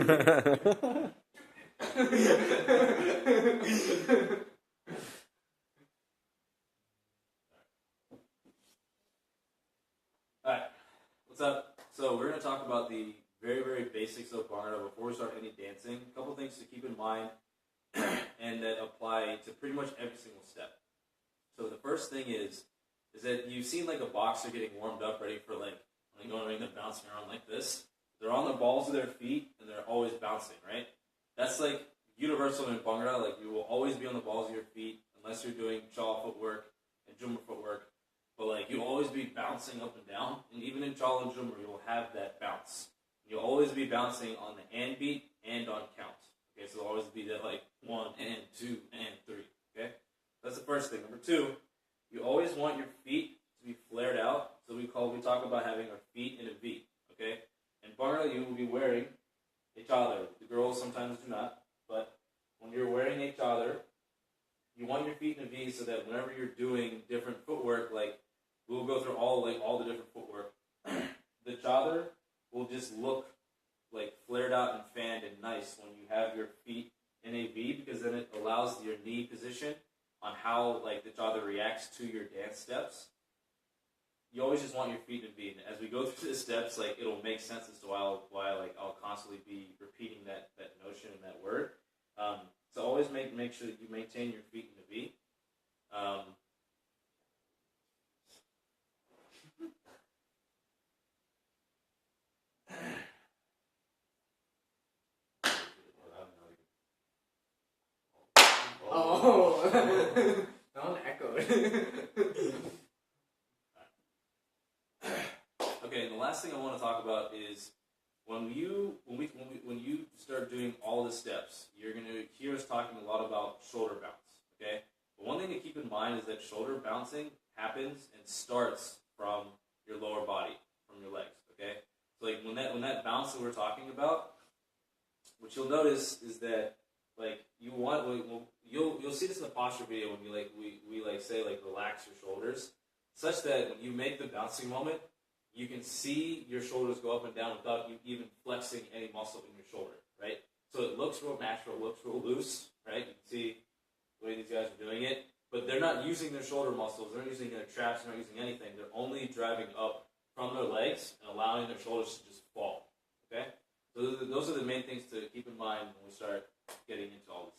Alright, what's up? So we're going to talk about the very, very basics of Bhangra before we start any dancing. A couple things to keep in mind and that apply to pretty much every single step. So the first thing is that you've seen like a boxer getting warmed up, ready for like when they go in the ring, they're bouncing around like this. They're on the balls of their feet and they're always bouncing, right? That's like universal in Bhangra. Like you will always be on the balls of your feet unless you're doing chaw footwork and Jumra footwork. But like you'll always be bouncing up and down, and even in chaw and Jumra, you'll have that bounce. You'll always be bouncing on the and beat and on count. Okay, so it'll always be that like 1 and 2 and 3. Okay, that's the first thing. Number two, you always want your feet to be flared out. So we talk about having our feet in a V. Okay, in Bhangra you will be wearing a chadar. The girls sometimes do not, but when you're wearing a chadar, you want your feet in a V so that whenever you're doing different footwork, like we'll go through all the different footwork, the chadar will just look like flared out and fanned and nice when you have your feet in a V, because then it allows your knee position on how like the chadar reacts to your dance steps. You always just want your feet in V. And as we go through the steps, like it'll make sense as to why like I'll constantly be repeating that notion and that word. So always make sure that you maintain your feet in the V. Oh, that one echoed. Okay, and the last thing I want to talk about is when you start doing all the steps, you're going to hear us talking a lot about shoulder bounce. Okay, but one thing to keep in mind is that shoulder bouncing happens and starts from your lower body, from your legs. Okay, so like when that bounce that we're talking about, what you'll notice is that like you'll see this in the posture video when we say like relax your shoulders, such that when you make the bouncing moment, you can see your shoulders go up and down without you even flexing any muscle in your shoulder, right? So it looks real natural, it looks real loose, right? You can see the way these guys are doing it, but they're not using their shoulder muscles, they're not using their traps, they're not using anything. They're only driving up from their legs and allowing their shoulders to just fall, okay? So those are the main things to keep in mind when we start getting into all this.